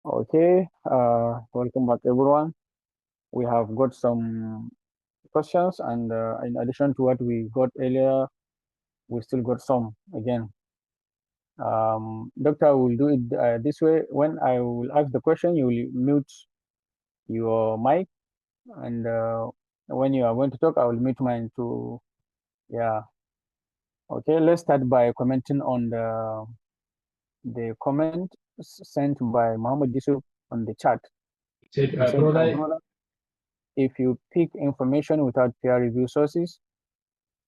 Okay, welcome back everyone. We have got some questions, and in addition to what we got earlier, we still got some again. Doctor will do it this way. When I will ask the question, you will mute your mic, and when you are going to talk, I will mute mine too. Yeah. Okay, let's start by commenting on the comment sent by Muhammad Yusuf on the chat. Said, He said, "My brother, brother, if you pick information without peer review sources,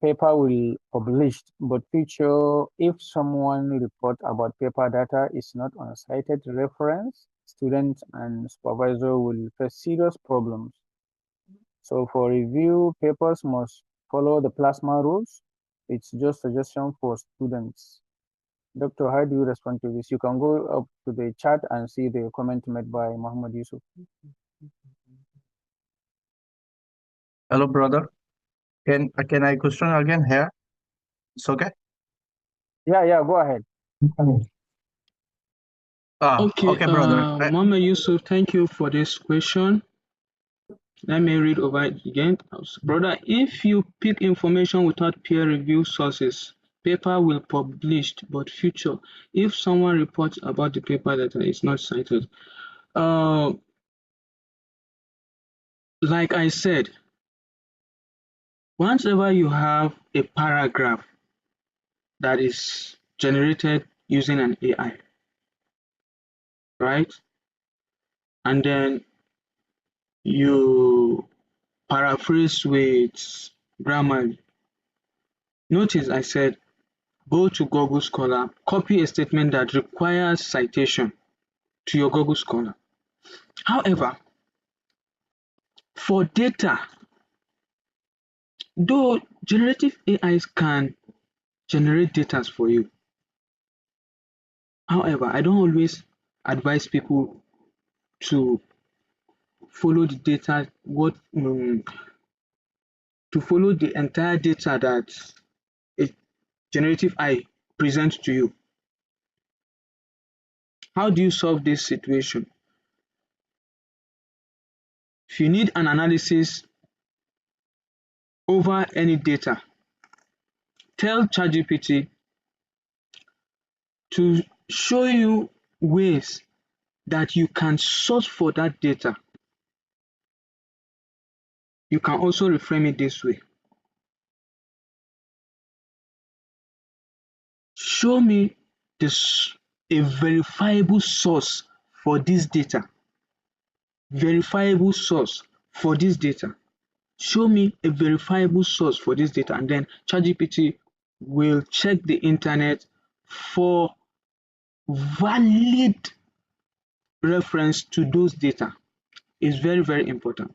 paper will published, but future if someone report about paper data is not on a cited reference, students and supervisor will face serious problems. So for review, papers must follow the plasma rules. It's just suggestion for students. Doctor, how do you respond to this? You can go up to the chat and see the comment made by Muhammad Yusuf. Hello, brother. Can I question again here? It's okay. Yeah, go ahead. Okay, Okay, brother. Mama Yusuf, thank you for this question. Let me read over it again. Brother, if you pick information without peer review sources, paper will published, but future, if someone reports about the paper that is not cited. Like I said, whenever you have a paragraph that is generated using an AI, right? And then you paraphrase with grammar. Notice I said go to Google Scholar, copy a statement that requires citation to your Google Scholar. However, for data, though generative AIs can generate data for you, however, I don't always advise people to follow the data, to follow the entire data that a generative AI presents to you. How do you solve this situation? If you need an analysis over any data, tell ChatGPT to show you ways that you can source for that data. You can also reframe it this way. Show me a verifiable source for this data. Verifiable source for this data. Show me a verifiable source for this data, and then ChatGPT will check the internet for valid reference to those data. Is very, very important.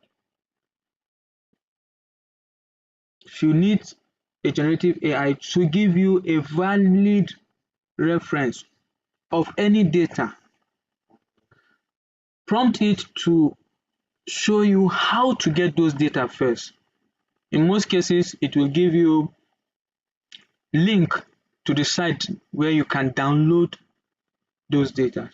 If you need a generative AI to give you a valid reference of any data, prompt it to show you how to get those data first. In most cases, it will give you link to the site where you can download those data.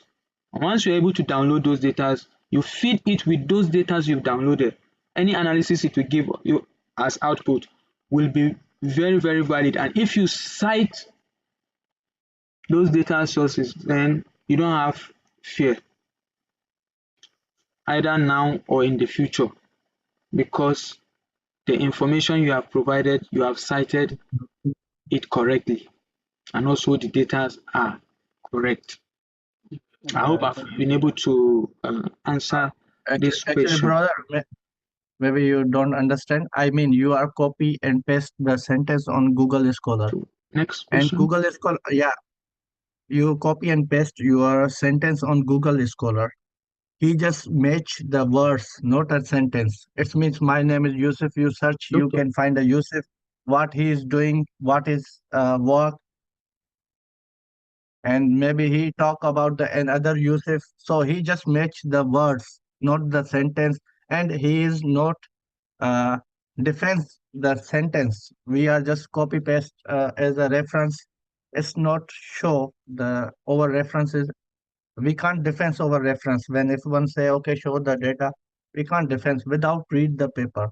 And once you're able to download those data, you feed it with those data you've downloaded. Any analysis it will give you as output will be very, very valid. And if you cite those data sources, then you don't have fear, either now or in the future, because the information you have provided, you have cited it correctly, and also the data are correct. I hope I've been able to answer this Actually, question. brother, maybe you don't understand. I mean, you are copy and paste the sentence on Google Scholar. Next And question. Google Scholar, yeah, you copy and paste your sentence on Google Scholar. He just match the words, not a sentence. It means my name is Yusuf. You search, you can find a Yusuf, what he is doing, what is work, and maybe he talk about the another Yusuf. So he just match the words, not the sentence, and he is not uh, defense the sentence. We are just copy paste as a reference. It's not show the over references We can't defense over reference. When if one say, okay, show the data, we can't defense without read the paper.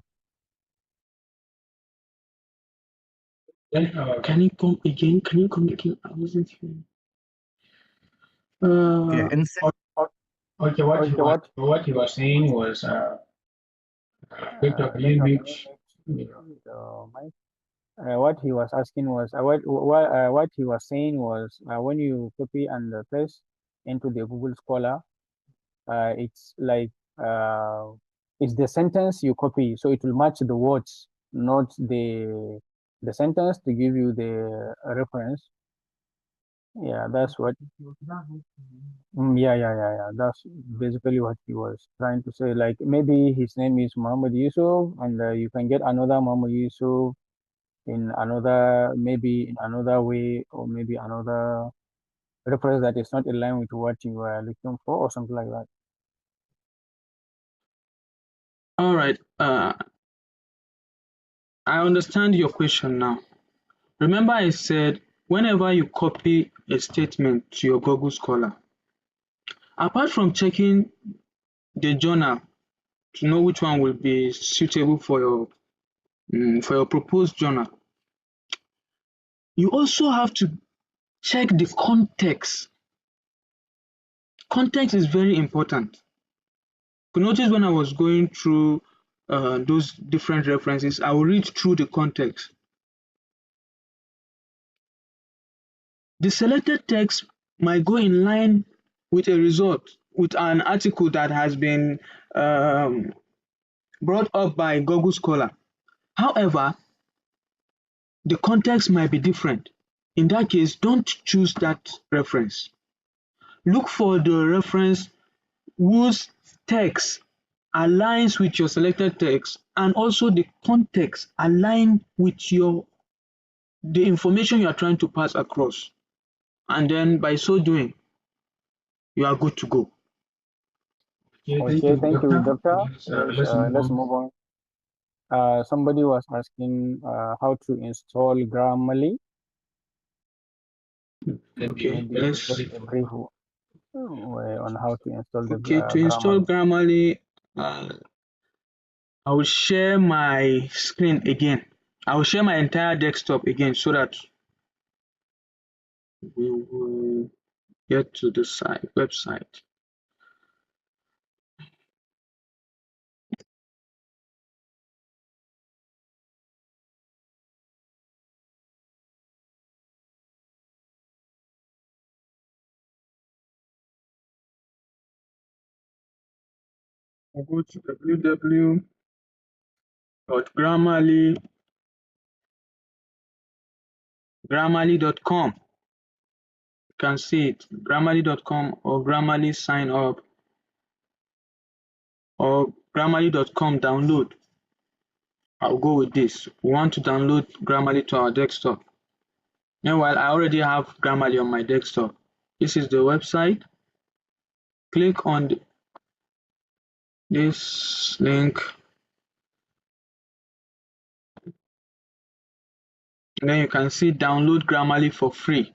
Can you come again? Can you come again? I wasn't here. Okay, in Okay, Okay, what he was saying was, Victor, can you Victor, can mute? you mute the mic? What he was asking was, what he was saying was, when you copy and paste into the Google Scholar, it's like it's the sentence you copy, so it will match the words, not the sentence to give you the reference. Yeah, that's what. Yeah. That's basically what he was trying to say. Like maybe his name is Muhammad Yusuf, and you can get another Muhammad Yusuf in another, maybe in another way, or maybe another reference that is not in line with what you are looking for, or something like that. All right. I understand your question now. Remember I said whenever you copy a statement to your Google Scholar, apart from checking the journal to know which one will be suitable for your proposed journal, you also have to check the context. Context is very important. You notice when I was going through those different references, I will read through the context. The selected text might go in line with a result, with an article that has been brought up by Google Scholar. However, the context might be different. In that case, don't choose that reference. Look for the reference whose text aligns with your selected text and also the context align with the information you are trying to pass across. And then by so doing, you are good to go. Okay, thank you, Doctor. Let's move Let's on. move on. Somebody was asking how to install Grammarly. Okay, Maybe let's just a brief way on how to install the okay to install Grammarly. Grammarly. I will share my screen again. I will share my entire desktop again so that we will get to the website. I'll go to www.grammarly.com. You can see it, grammarly.com or Grammarly sign up or grammarly.com download. I'll go with this. We want to download Grammarly to our desktop. Meanwhile, I already have Grammarly on my desktop. This is the website. Click on this link, and then you can see download Grammarly for free.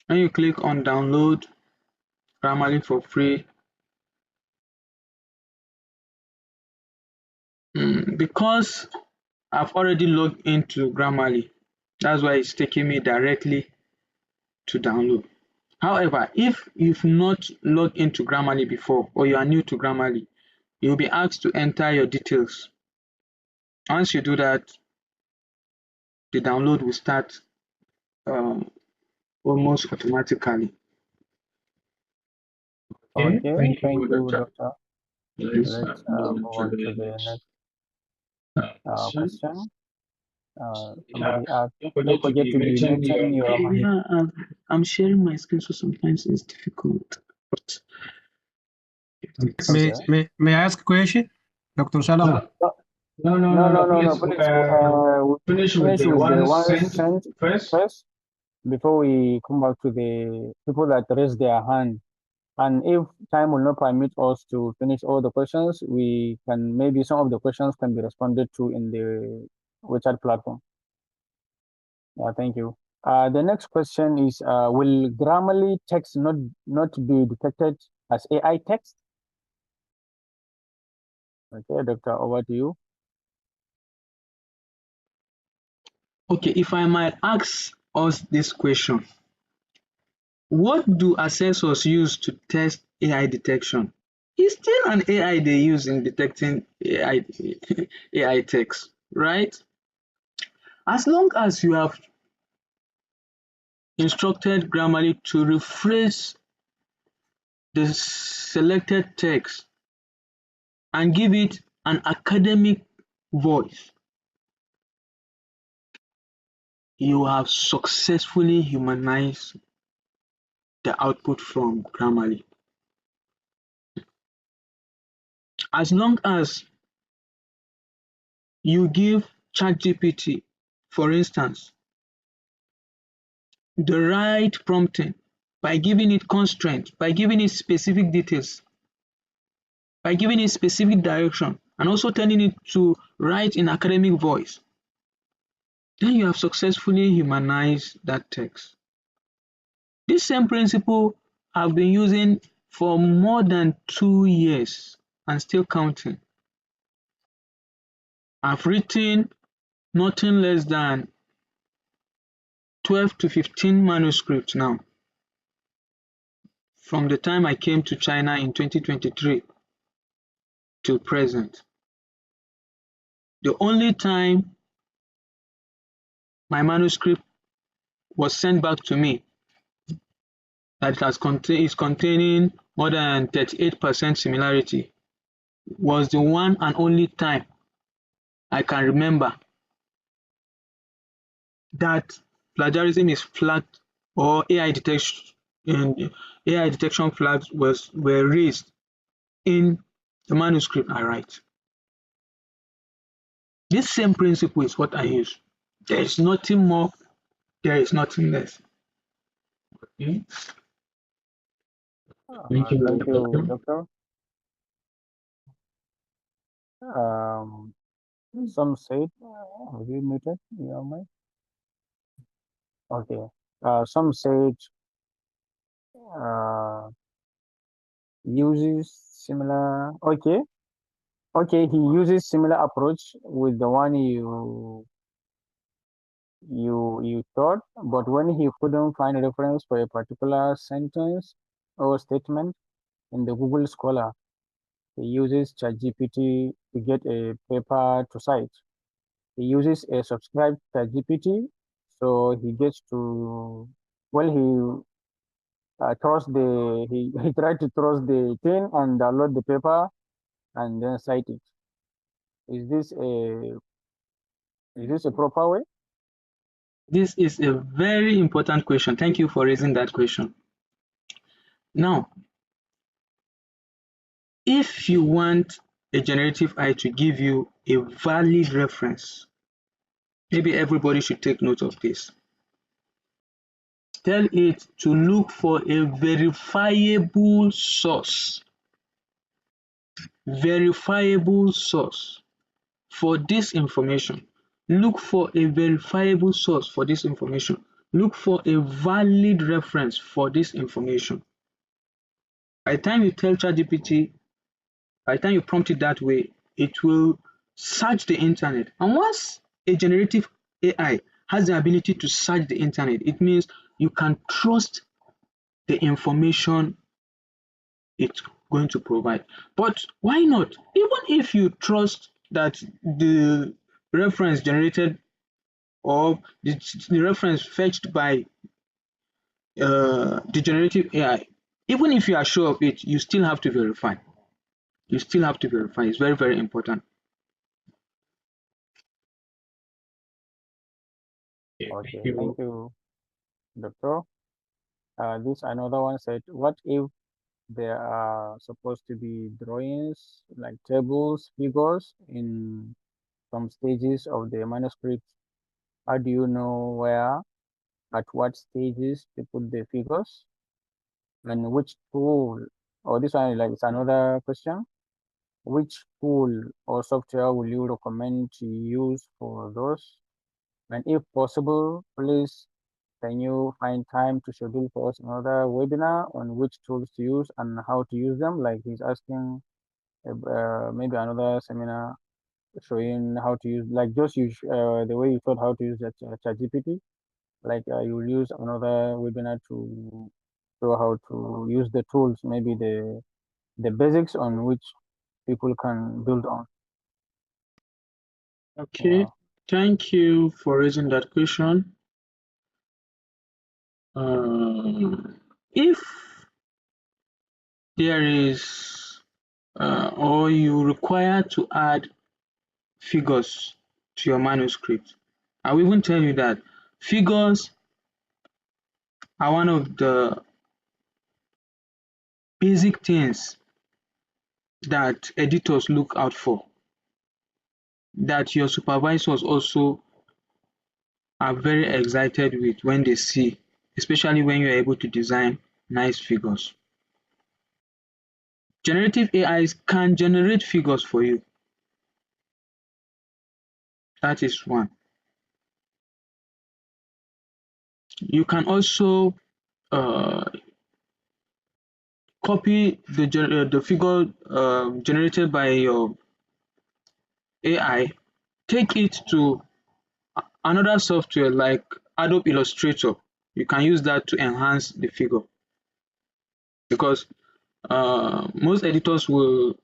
When you click on download Grammarly for free, because I've already logged into Grammarly, that's why it's taking me directly to download. However, if you've not logged into Grammarly before or you are new to Grammarly, you'll be asked to enter your details. Once you do that, the download will start almost automatically. Okay, thank you, Doctor. Doctor. Let's Let's move move to on to the the next next question. question. Yeah, Somebody asked, don't don't forget to forget be to be mentioning mentioning your your name. Yeah, I'm sharing my screen, so sometimes it's difficult. But Okay. May I ask a question, Dr. Salaman? No. Please Please, we finish with finish the with the one one sent sent first. first before we come back to the people that raise their hand. And if time will not permit us to finish all the questions, we can maybe some of the questions can be responded to in the WeChat platform. Yeah, thank you. The next question is, will Grammarly text not be detected as AI text? Okay, Doctor, over to you. Okay, if I might ask us this question, what do assessors use to test AI detection? It's still an AI they use in detecting AI text, right? As long as you have instructed Grammarly to rephrase the selected text and give it an academic voice, you have successfully humanized the output from Grammarly. As long as you give ChatGPT, for instance, the right prompting by giving it constraints, by giving it specific details, by giving it specific direction, and also telling it to write in academic voice, then you have successfully humanized that text. This same principle I've been using for more than 2 years and still counting. I've written nothing less than 12 to 15 manuscripts now from the time I came to China in 2023 till present. The only time my manuscript was sent back to me that is containing more than 38% similarity was the one and only time I can remember that plagiarism is flagged or AI detection flags were raised in the manuscript I write. This same principle is what I use. There is nothing more, there is nothing less. Okay. Thank you, Doctor. Some said, have you muted your mic? Okay. Some said uses similar. Okay. Okay, he uses similar approach with the one you thought, but when he couldn't find a reference for a particular sentence or statement in the Google Scholar, he uses ChatGPT to get a paper to cite. He uses a subscribed ChatGPT, so he gets to, well, he tried to trust the thing and download the paper and then cite it. Is this a proper way? This is a very important question. Thank you for raising that question. Now, if you want a generative AI to give you a valid reference, maybe everybody should take note of this. Tell it to look for a verifiable source. Verifiable source for this information. Look for a verifiable source for this information. Look for a valid reference for this information. By the time you tell ChatGPT, by the time you prompt it that way, it will search the internet. And once a generative AI has the ability to search the internet, it means you can trust the information it's going to provide. But why not? Even if you trust that the reference generated or the reference fetched by the generative AI, even if you are sure of it, you still have to verify. You still have to verify. It's very, very important. Okay, thank you, Doctor. This another one said, what if there are supposed to be drawings like tables, figures in some stages of the manuscript? How do you know where, at what stages to put the figures, and which tool? Or this one, like, it's another question. Which tool or software will you recommend to use for those? And if possible, please Can you find time to schedule for us another webinar on which tools to use and how to use them? Like he's asking maybe another seminar showing how to use, like just use the way you taught how to use that ChatGPT. Like you will use another webinar to show how to use the tools, maybe the basics on which people can build on. Okay, Yeah. thank you for raising that question. If there is or you require to add figures to your manuscript, I will even tell you that figures are one of the basic things that editors look out for, that your supervisors also are very excited with when they see, especially when you're able to design nice figures. Generative AIs can generate figures for you. That is one. You can also uh, copy the figure generated by your AI, take it to another software like Adobe Illustrator. You can use that to enhance the figure, because most editors will,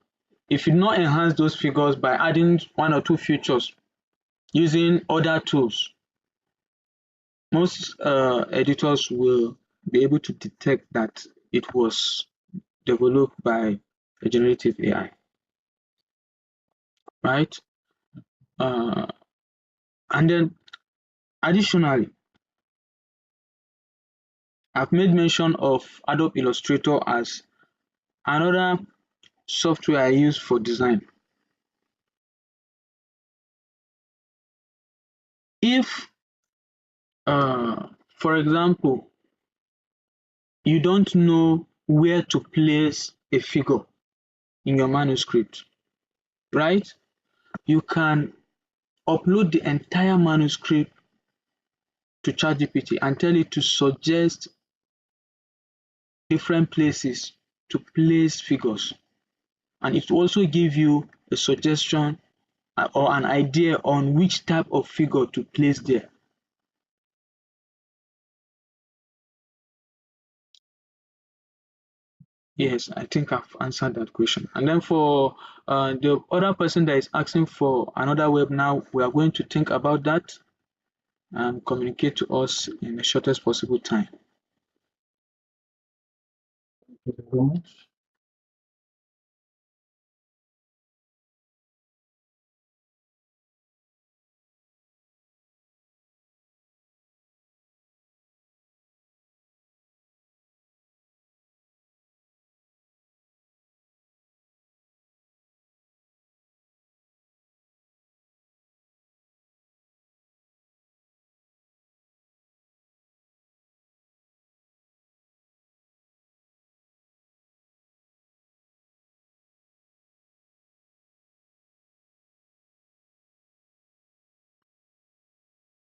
if you not enhance those figures by adding one or two features using other tools, most editors will be able to detect that it was developed by a generative AI, right? Uh, and then additionally, I've made mention of Adobe Illustrator as another software I use for design. If, for example, you don't know where to place a figure in your manuscript, right? You can upload the entire manuscript to ChatGPT and tell it to suggest different places to place figures, and it will also give you a suggestion or an idea on which type of figure to place there. Yes, I think I've answered that question. And then for the other person that is asking for another webinar, we are going to think about that and communicate to us in the shortest possible time. Thank you very much.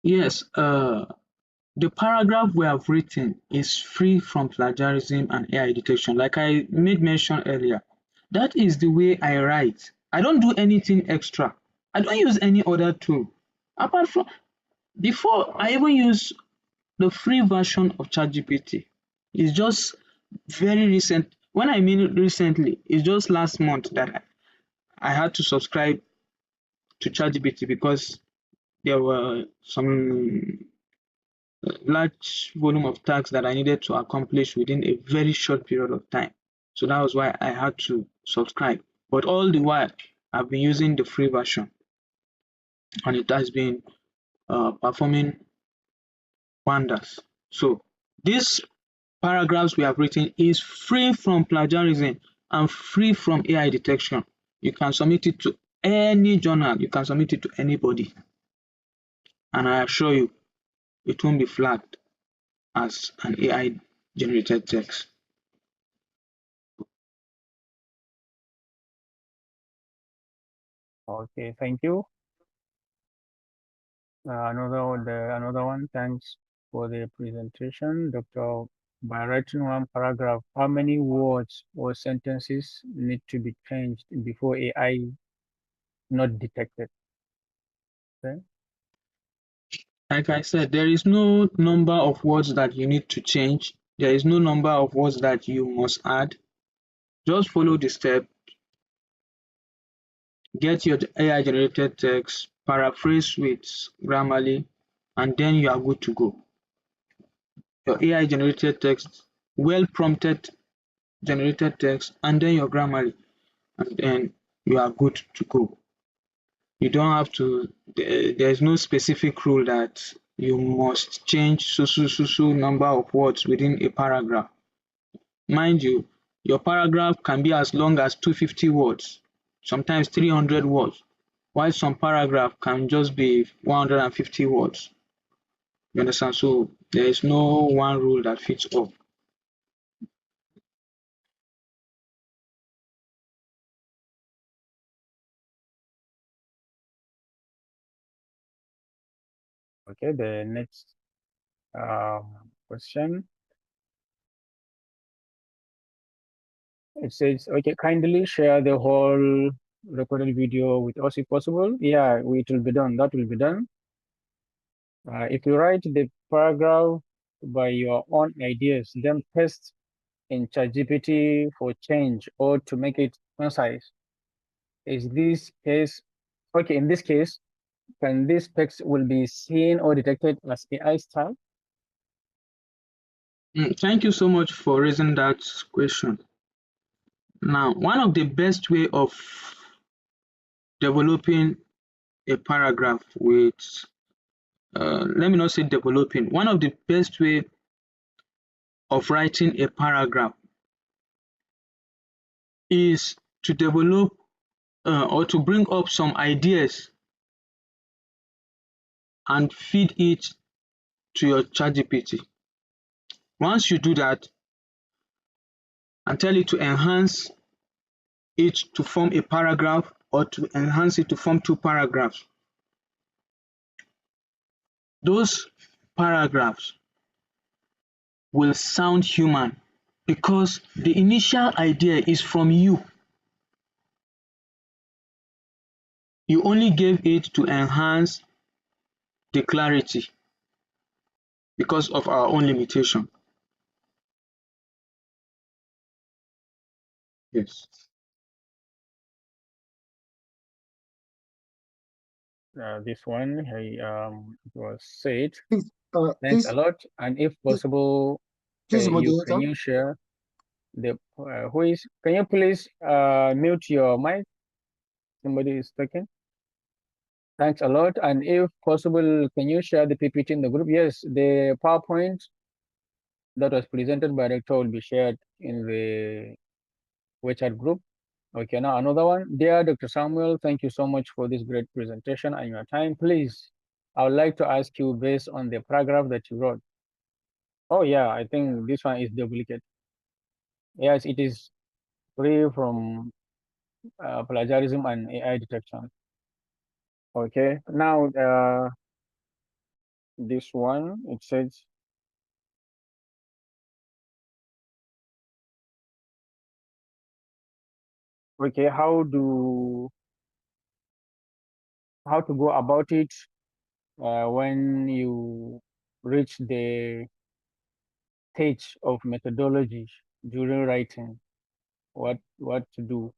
Yes, the paragraph we have written is free from plagiarism and AI detection. Like I made mention earlier, that is the way I write. I don't do anything extra. I don't use any other tool. Apart from, before I even use the free version of ChatGPT. It's just very recent. When I mean recently, it's just last month that I had to subscribe to ChatGPT because there were some large volume of tasks that I needed to accomplish within a very short period of time. So that was why I had to subscribe. But all the while, I've been using the free version, and it has been performing wonders. So this paragraphs we have written is free from plagiarism and free from AI detection. You can submit it to any journal, you can submit it to anybody, and I assure you it won't be flagged as an AI generated text. Okay, thank you. Another one. Thanks. for the presentation, Dr. By writing one paragraph, how many words or sentences need to be changed before AI not detected? Okay. Like I said, there is no number of words that you need to change. There is no number of words that you must add. Just follow the step. Get your AI generated text, paraphrase with Grammarly, and then you are good to go. Your AI generated text, well prompted generated text, and then your Grammarly, and then you are good to go. You don't have to, there's no specific rule that you must change so number of words within a paragraph. Mind you, your paragraph can be as long as 250 words, sometimes 300 words, while some paragraph can just be 150 words. You understand? So there is no one rule that fits all. Okay, the next question. It says, okay, kindly share the whole recorded video with us if possible. Yeah, it will be done. That will be done. If you write the paragraph by your own ideas, then paste in ChatGPT for change or to make it concise. Is this case okay? In this case, can this text will be seen or detected as AI style? Thank you so much for raising that question. Now, one of the best way of developing a paragraph with, let me not say developing, one of the best way of writing a paragraph is to develop or to bring up some ideas and feed it to your ChatGPT. Once you do that and tell it to enhance it to form a paragraph or to enhance it to form two paragraphs, those paragraphs will sound human because the initial idea is from you. You only gave it to enhance the clarity because of our own limitation. Yes. This one was said. Please, Thanks a lot. And if possible, please, can moderator. you share the who is? Can you please mute your mic? Somebody is talking. Thanks a lot. And if possible, can you share the PPT in the group? Yes, the PowerPoint that was presented by Rector will be shared in the WeChat group. Okay, now another one. Dear Dr. Samuel, thank you so much for this great presentation and your time. Please, I would like to ask you based on the paragraph that you wrote. Oh yeah, I think this one is duplicate. Yes, it is free from plagiarism and AI detection. Okay, now this one, it says, okay, how to go about it when you reach the stage of methodology during writing, what to do.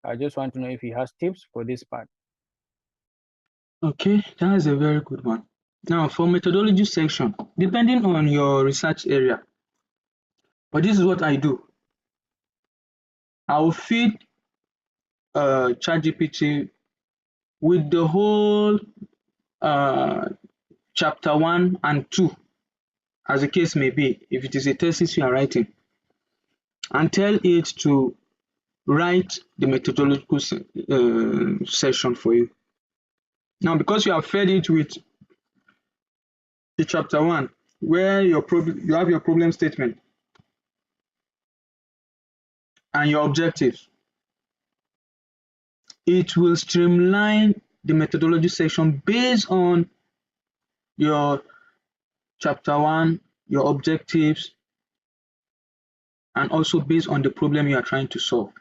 I just want to know if he has tips for this part. Okay, that is a very good one. Now, for methodology section, depending on your research area, but this is what I do. I will feed ChatGPT with the whole chapter 1 and 2, as the case may be, if it is a thesis you are writing, and tell it to write the methodological section for you. Now, because you have fed it with the chapter 1, where you have your problem statement and your objectives, it will streamline the methodology section based on your chapter 1, your objectives, and also based on the problem you are trying to solve.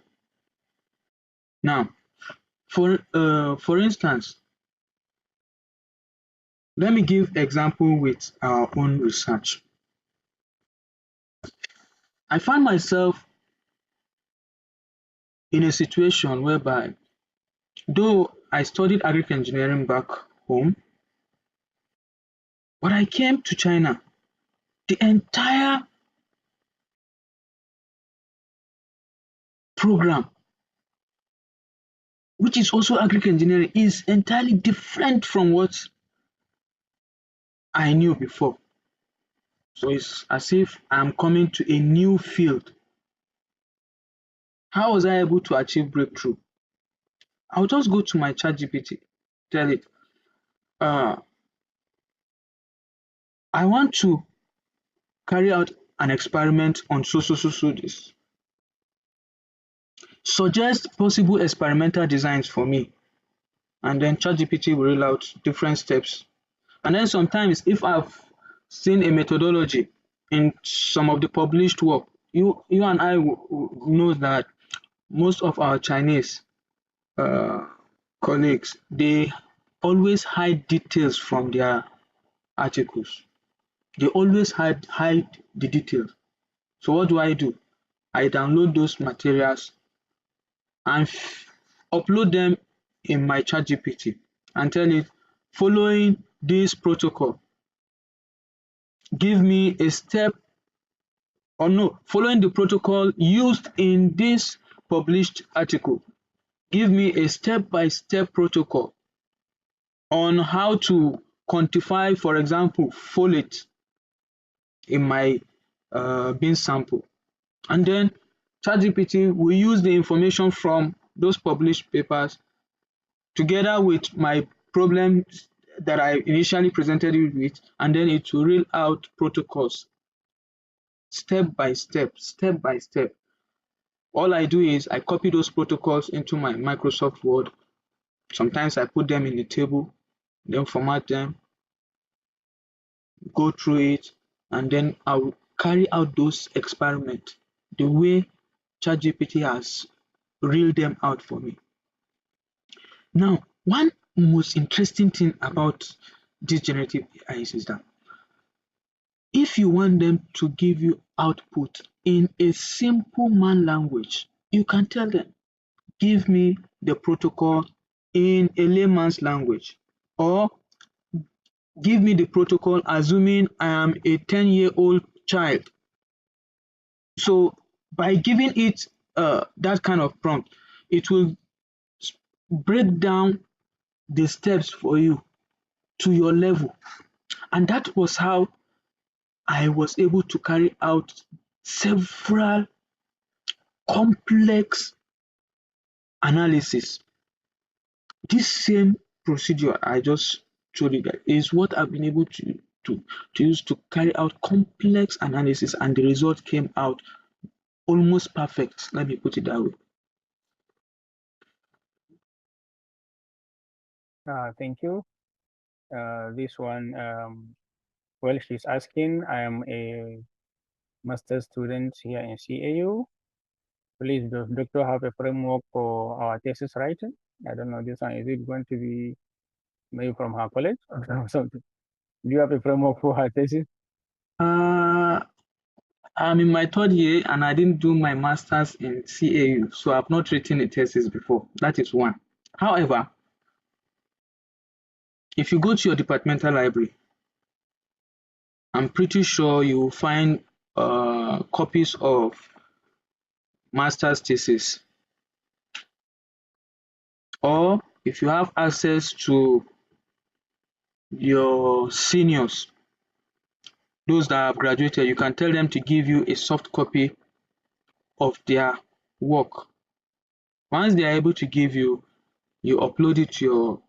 Now, for instance, let me give example with our own research. I find myself in a situation whereby, though I studied agric engineering back home, but I came to China, the entire program, which is also agric engineering, is entirely different from what I knew before. So it's as if I'm coming to a new field. How was I able to achieve breakthrough? I'll just go to my ChatGPT, tell it, I want to carry out an experiment on so this. Suggest possible experimental designs for me, and then ChatGPT will roll out different steps. And then sometimes if I've seen a methodology in some of the published work, you and I know that most of our Chinese colleagues, they always hide details from their articles. They always hide the details. So what do? I download those materials and upload them in my ChatGPT and tell it, following this protocol, give me a step, or no, following the protocol used in this published article, give me a step-by-step protocol on how to quantify, for example, folate in my bean sample. And then ChatGPT will use the information from those published papers together with my problems that I initially presented it with, and then it will reel out protocols step by step, step by step. All I do is I copy those protocols into my Microsoft Word. Sometimes I put them in a table, then format them, go through it, and then I will carry out those experiments the way ChatGPT has reeled them out for me. Now, one most interesting thing about this generative AI is that if you want them to give you output in a simple man language, you can tell them, give me the protocol in a layman's language, or give me the protocol assuming I am a 10-year-old child. So by giving it that kind of prompt, it will break down the steps for you to your level. And that was how I was able to carry out several complex analysis. This same procedure I just told you guys is what I've been able to use to carry out complex analysis, and the result came out almost perfect. Let me put it that way. Thank you. This one, well, she's asking, I am a master's student here in CAU. Please, does doctor have a framework for our thesis writing? I don't know this one. Is it going to be maybe from her college or something? Do you have a framework for her thesis? I'm in my third year and I didn't do my master's in CAU, so I've not written a thesis before. That is one. However, if you go to your departmental library, I'm pretty sure you will find copies of master's thesis. Or if you have access to your seniors, those that have graduated, you can tell them to give you a soft copy of their work. Once they are able to give you, you upload it to your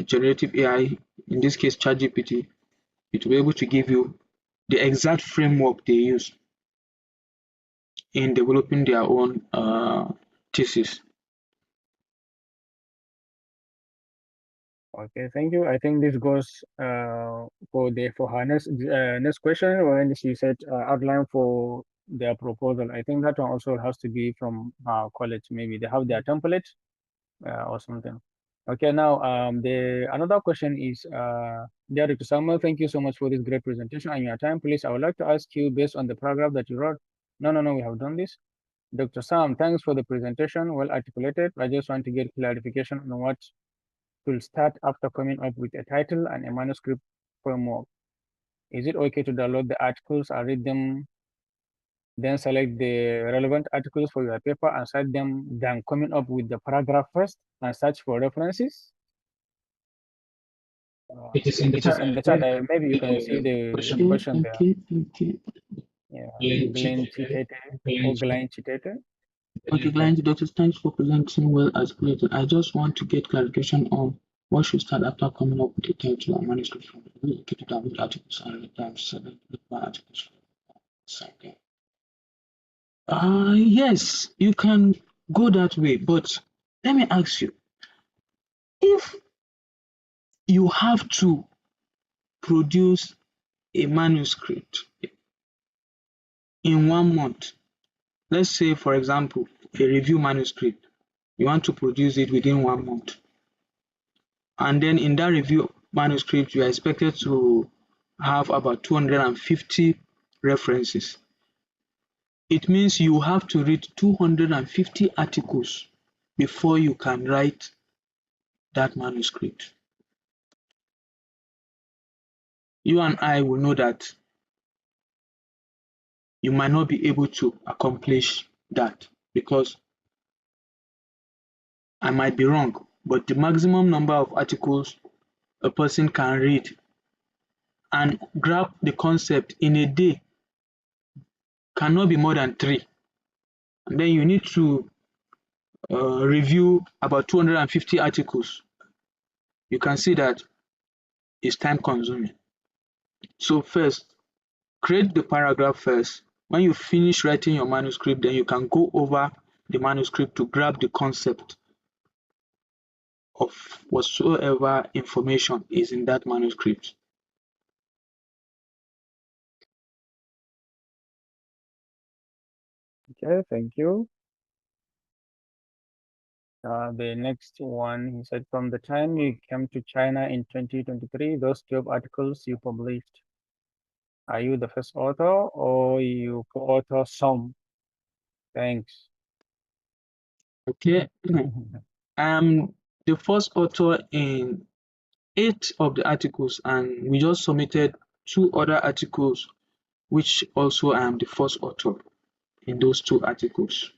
generative AI, in this case ChatGPT. It will be able to give you the exact framework they use in developing their own thesis. Okay, thank you. I think this goes for her next question when she said outline for their proposal. I think that one also has to be from college. Maybe they have their template or something. Okay, now the another question is dear Dr. Samuel, thank you so much for this great presentation and your time. Please, I would like to ask you based on the paragraph that you wrote. No, we have done this. Dr. Sam, thanks for the presentation, well articulated. I just want to get clarification on what will start after coming up with a title and a manuscript framework. Is it okay to download the articles and read them, then select the relevant articles for your paper and cite them, then coming up with the paragraph first and search for references? It is in the It is chat. in the chat. Maybe you can see the question there. Okay. Yeah, Glenn Glenn Chitete. Chitete or Glenn Chitete. Okay, client doctor, thanks for presenting well articulated. I just want to get clarification on what should start after coming up with a title and manuscript from the located download articles and read them select my articles. Okay. Yes, you can go that way, but let me ask you, if you have to produce a manuscript in 1 month, let's say for example, a review manuscript, you want to produce it within 1 month. And then in that review manuscript, you are expected to have about 250 references. It means you have to read 250 articles before you can write that manuscript. You and I will know that you might not be able to accomplish that because I might be wrong, but the maximum number of articles a person can read and grab the concept in a day cannot be more than 3. And then you need to review about 250 articles. You can see that it's time consuming. So first, create the paragraph first. When you finish writing your manuscript, then you can go over the manuscript to grab the concept of whatsoever information is in that manuscript. Okay, thank you. The next one, he said, from the time you came to China in 2023, those 12 articles you published, are you the first author or you co-author some? Thanks. Okay, I'm the first author in 8 of the articles, and we just submitted 2 other articles, which also I am the first author in those 2 articles.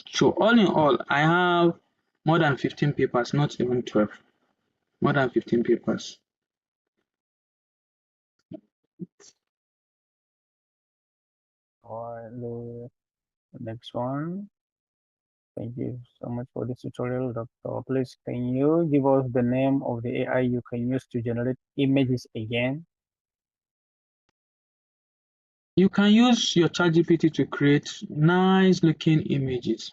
So all in all, I have more than 15 papers, not even 12, more than 15 papers. All right, the next one. Thank you so much for this tutorial, Doctor. Please, can you give us the name of the AI you can use to generate images again? You can use your ChatGPT to create nice looking images.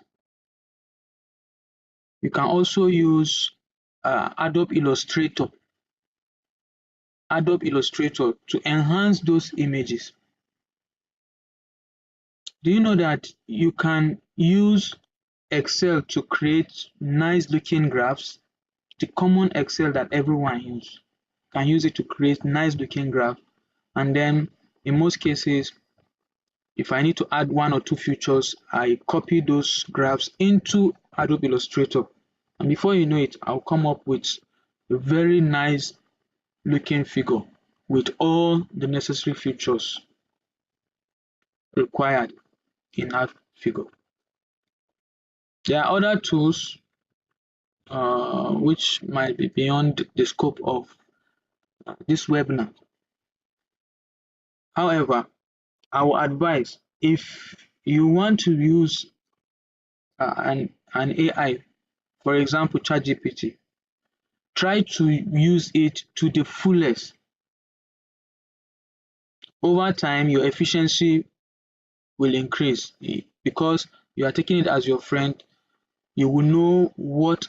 You can also use Adobe Illustrator to enhance those images. Do you know that you can use Excel to create nice looking graphs? The common Excel that everyone uses. Can use it to create nice looking graph, and then in most cases, if I need to add 1 or 2 features, I copy those graphs into Adobe Illustrator, and before you know it, I'll come up with a very nice looking figure with all the necessary features required in that figure. There are other tools which might be beyond the scope of this webinar. However, I will advise, if you want to use an AI, for example ChatGPT, try to use it to the fullest. Over time, your efficiency will increase because you are taking it as your friend. You will know what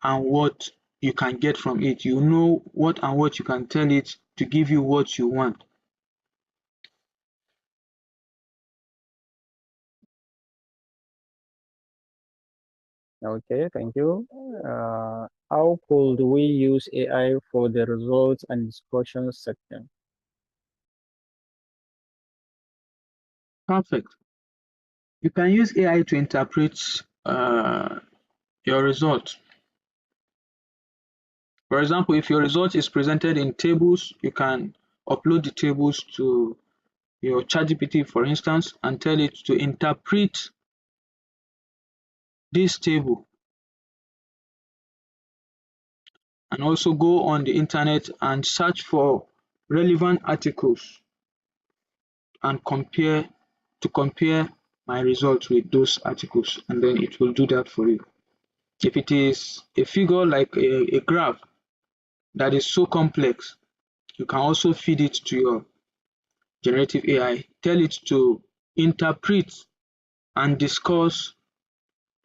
and what you can get from it. You know what and what you can tell it to give you what you want. Okay, thank you. How could we use AI for the results and discussion section? Perfect. You can use AI to interpret your result. For example, if your result is presented in tables, you can upload the tables to your ChatGPT, for instance, and tell it to interpret this table, and also go on the internet and search for relevant articles and compare my results with those articles, and then it will do that for you. If it is a figure like a graph that is so complex, you can also feed it to your generative AI, tell it to interpret and discuss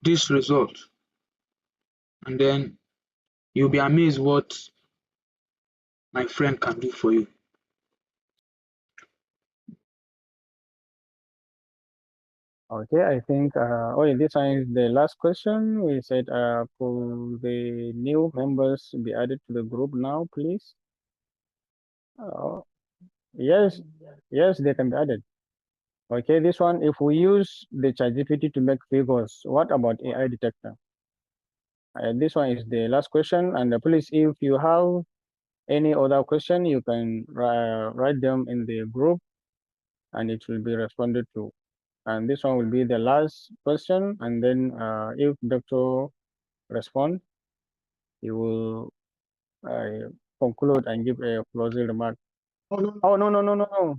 this result, and then you'll be amazed what my friend can do for you. Okay, I think, this one is the last question. We said, could the new members be added to the group now, please? Uh, yes, yes, they can be added. Okay, this one, if we use the ChatGPT to make figures, what about AI detector? This one is the last question. And please, if you have any other question, you can write them in the group and it will be responded to. And this one will be the last question. And then if Dr. respond, he will conclude and give a closing remark. Oh, no.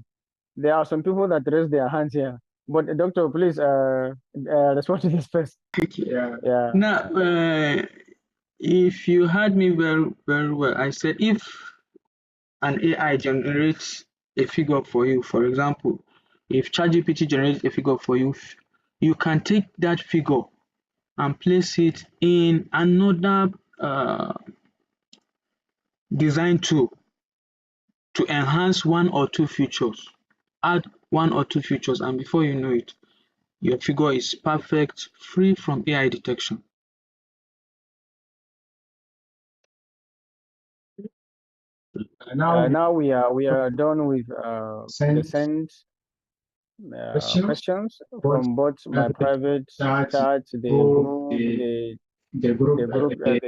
There are some people that raise their hands here. But doctor, please respond to this first. Yeah. Now, if you heard me very well, I said if an AI generates a figure for you, for example, if ChatGPT generates a figure for you, you can take that figure and place it in another design tool to enhance one or two features, add one or two features, and before you know it, your figure is perfect, free from AI detection. Now we are done with the Send sent questions, questions both from both my private chat, chat, the group, group, the group, the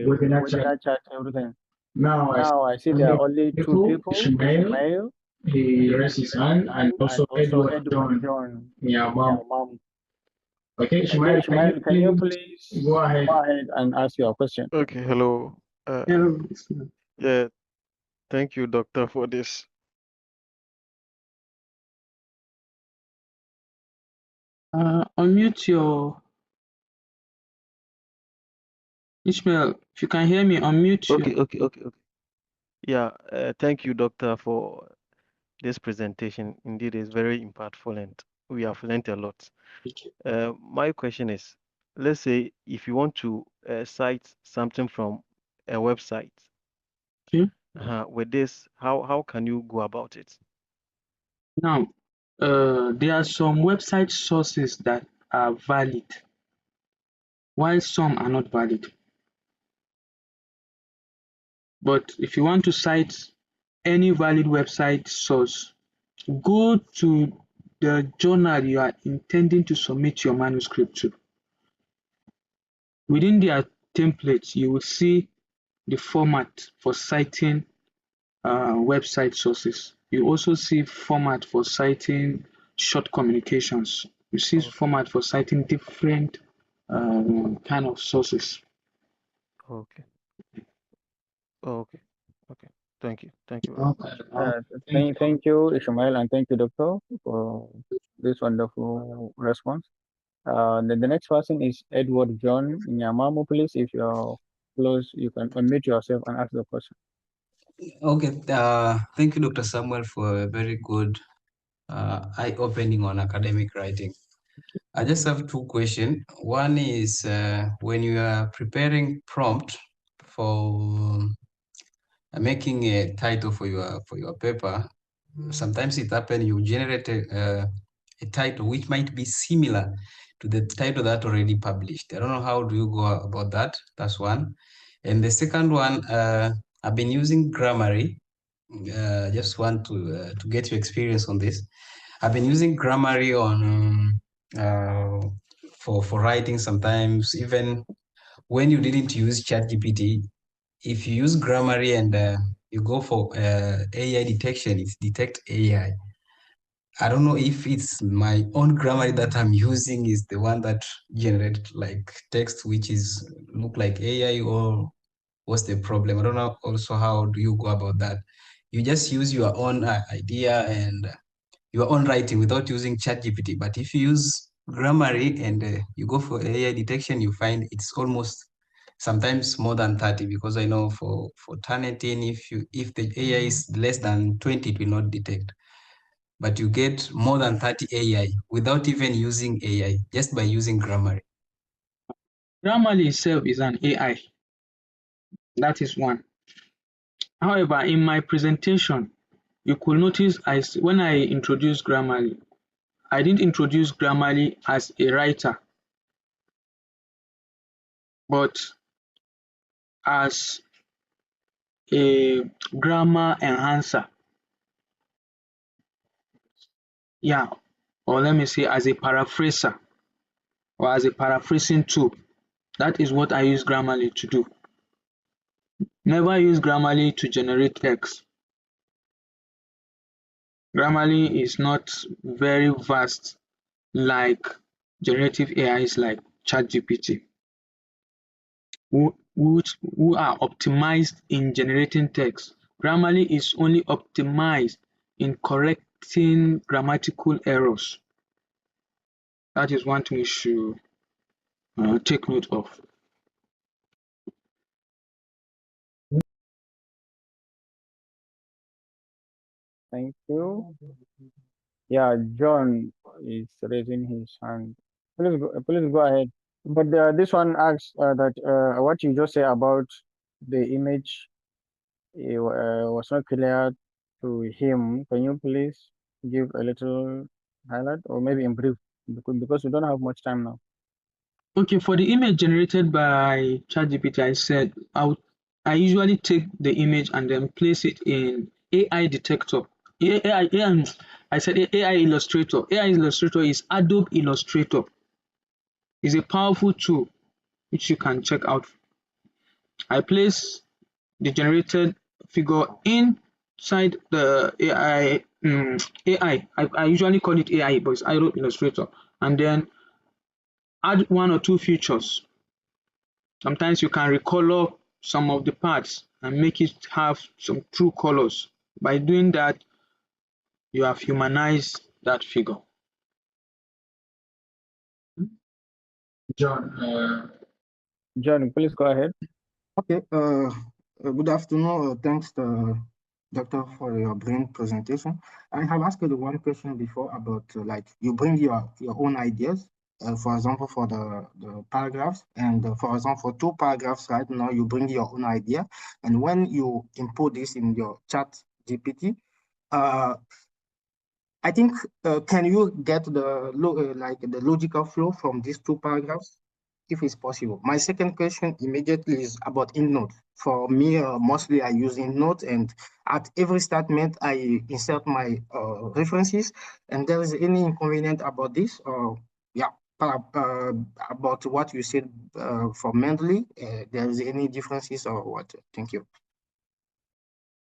webinar chat. webinar chat, everything. Now I Now I see there are only only two people, Ishmael, Ishmael, he raised his hand, and and also also Edward Edward John. John. Yeah, Yeah, mom. mom. Okay, Okay, Ishmael, Ishmael, can you please go ahead? go ahead and ask your question? Okay, hello. Yeah, thank you, doctor, for this. Unmute your Ishmael. If you can hear me, unmute Okay, you. okay. Yeah, thank you, doctor, for this presentation. Indeed, it's very impactful and we have learned a lot. My question is, let's say if you want to cite something from a website, Okay. with this, how can you go about it? Now, there are some website sources that are valid, while some are not valid. But if you want to cite any valid website source, go to the journal you are intending to submit your manuscript to. Within their templates, you will see the format for citing website sources. You also see format for citing short communications. You see Okay. format for citing different kind of sources. Okay. Okay. Thank you very much. Thank you, Ishmael, and thank you, Doctor, for this wonderful response. The next person is Edward John Nyamamu. Please, if you're close, you can unmute yourself and ask the question. Okay, thank you, Dr. Samuel, for a very good eye-opening on academic writing. I just have two questions. One is when you are preparing prompt for making a title for your paper, sometimes it happens you generate a title which might be similar to the title that already published. I don't know how do you go about that. That's one. And the second one, I've been using Grammarly. Just want to get your experience on this. I've been using Grammarly on for writing sometimes, even when you didn't use ChatGPT. If you use Grammarly and you go for AI detection, it detects AI. I don't know if it's my own Grammarly that I'm using is the one that generates like text which is look like AI, or what's the problem? I don't know also how do you go about that. You just use your own idea and your own writing without using ChatGPT. But if you use Grammarly and you go for AI detection, you find it's almost sometimes more than 30, because I know for Turnitin, if the AI is less than 20, it will not detect. But you get more than 30 AI without even using AI, just by using Grammarly. Grammarly itself is an AI. That is one. However, in my presentation, you could notice when I introduced Grammarly, I didn't introduce Grammarly as a writer, but as a grammar enhancer. Yeah, or let me say as a paraphraser or as a paraphrasing tool. That is what I use Grammarly to do. Never use Grammarly to generate text. Grammarly is not very vast like generative AIs like ChatGPT, who are optimized in generating text. Grammarly is only optimized in correcting grammatical errors. That is one thing we should take note of. Thank you. Yeah, John is raising his hand. Please go ahead. But this one asks that what you just say about the image was not clear to him. Can you please give a little highlight, or maybe in brief, because we don't have much time now. Okay, for the image generated by ChatGPT, I usually take the image and then place it in AI detector. I said AI Illustrator. AI Illustrator is Adobe Illustrator. It's a powerful tool which you can check out. I place the generated figure inside the AI. I usually call it AI, but it's Adobe Illustrator, and then add one or two features. Sometimes you can recolor some of the parts and make it have some true colors. By doing that, you have humanized that figure. John, John, please go ahead. Okay, good afternoon. Thanks, Doctor, for your brilliant presentation. I have asked you one question before about like you bring your own ideas, for example, for the paragraphs, and for example, for two paragraphs right now, you bring your own idea, and when you input this in your chat GPT, I think, can you get like the logical flow from these two paragraphs, if it's possible? My second question immediately is about EndNote. For me, mostly I use EndNote, and at every statement I insert my references. And there is any inconvenient about this, or yeah, about what you said for Mendeley, there is any differences or what? Thank you.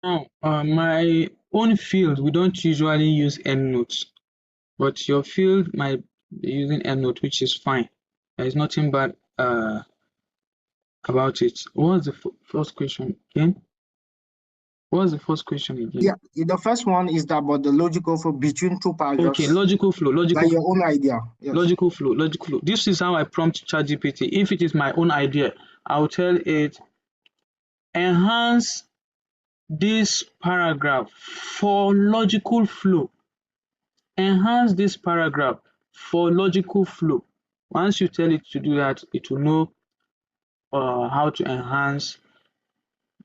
Now, my own field, we don't usually use EndNotes, but your field might be using EndNote, which is fine. There is nothing bad about it. What was the first question again? What was the first question again? Yeah, the first one is about the logical flow between two paragraphs. Okay, logical flow, By your own idea. Yes. Logical flow, logical flow. This is how I prompt ChatGPT. If it is my own idea, I'll tell it enhance this paragraph for logical flow. Enhance this paragraph for logical flow. Once you tell it to do that, it will know how to enhance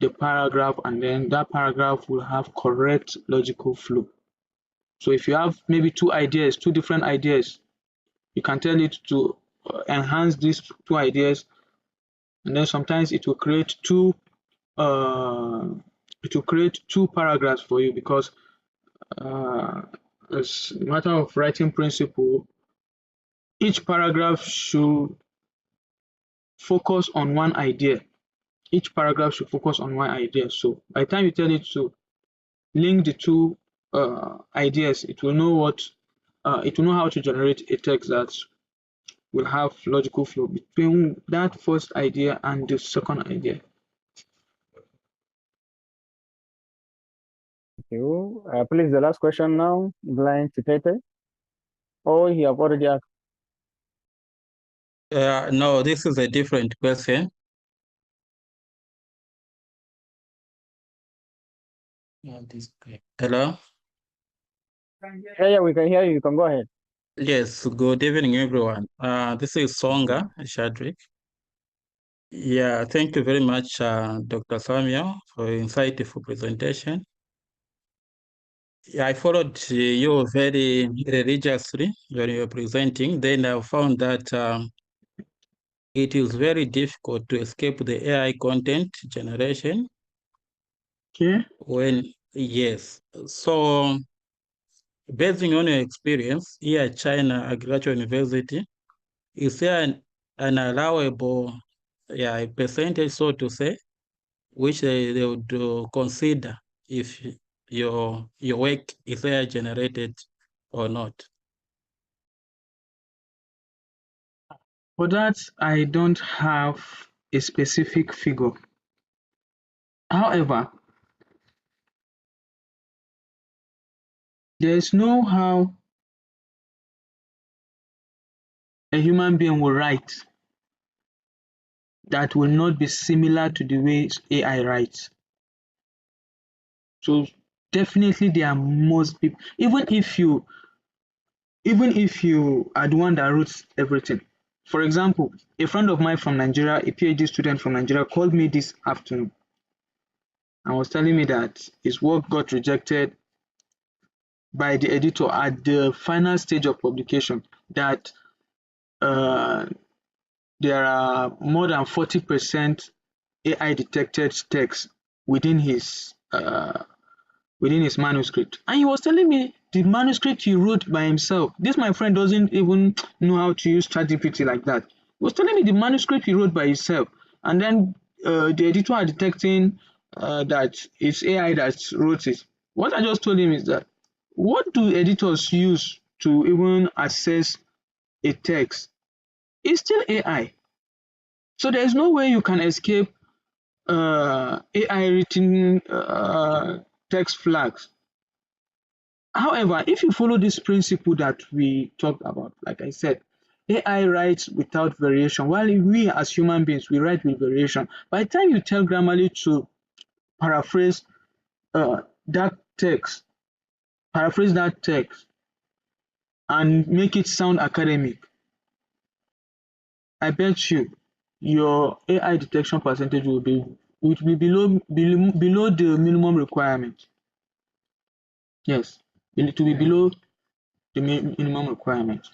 the paragraph, and then that paragraph will have correct logical flow. So if you have maybe two different ideas, you can tell it to enhance these two ideas, and then sometimes it will create two paragraphs for you, because as a matter of writing principle, each paragraph should focus on one idea. Each paragraph should focus on one idea. So by the time you tell it to link the two ideas, it will know how to generate a text that will have logical flow between that first idea and the second idea. Thank you. Please, the last question now, blind to Tete. Oh, you have already asked. No, this is a different question. Hello? Yeah, we can hear you. You can go ahead. Yes, good evening, everyone. This is Songa Shadrick. Yeah, thank you very much, Dr. Samuel, for insightful presentation. Yeah, I followed you very religiously when you were presenting. Then I found that it is very difficult to escape the AI content generation. Okay. Yes. So based on your experience here at China Agricultural University, is there an allowable percentage, so to say, which they would consider if your work is AI generated or not? For that, I don't have a specific figure. However, there is no how a human being will write that will not be similar to the way AI writes. So definitely there are most people, even if you are the one that wrote everything. For example, a friend of mine from Nigeria, a PhD student from Nigeria, called me this afternoon and was telling me that his work got rejected by the editor at the final stage of publication, that there are more than 40% AI detected text within his manuscript. And he was telling me the manuscript he wrote by himself. This my friend doesn't even know how to use ChatGPT like that. He was telling me the manuscript he wrote by himself, and then the editor are detecting that it's AI that wrote it. What I just told him is that, what do editors use to even assess a text? It's still AI. So there is no way you can escape AI written text flags. However, if you follow this principle that we talked about, like I said, AI writes without variation, while we as human beings, we write with variation. By the time you tell Grammarly to paraphrase that text, and make it sound academic, I bet you your AI detection percentage will be below the minimum requirement. Yes, it will be below the minimum requirement.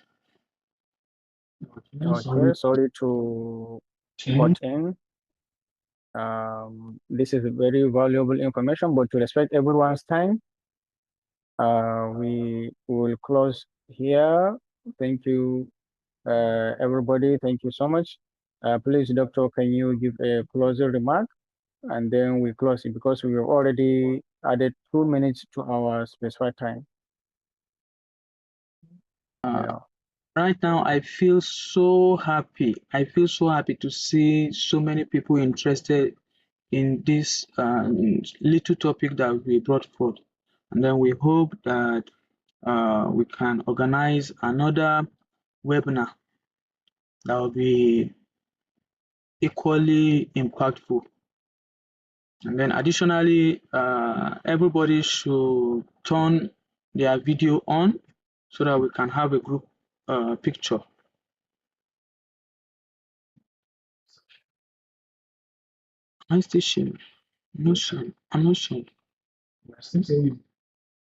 Okay, sorry to butt in. This is very valuable information, but to respect everyone's time, we will close here. Thank you, everybody. Thank you so much. Please, Doctor, can you give a closing remark? And then we close it, because we have already added 2 minutes to our specified time. Right now, I feel so happy. I feel so happy to see so many people interested in this little topic that we brought forth. And then we hope that we can organize another webinar that will be equally impactful. And then additionally, everybody should turn their video on so that we can have a group picture. Nice to see you. I'm not sure. I'm not sure. You are still saying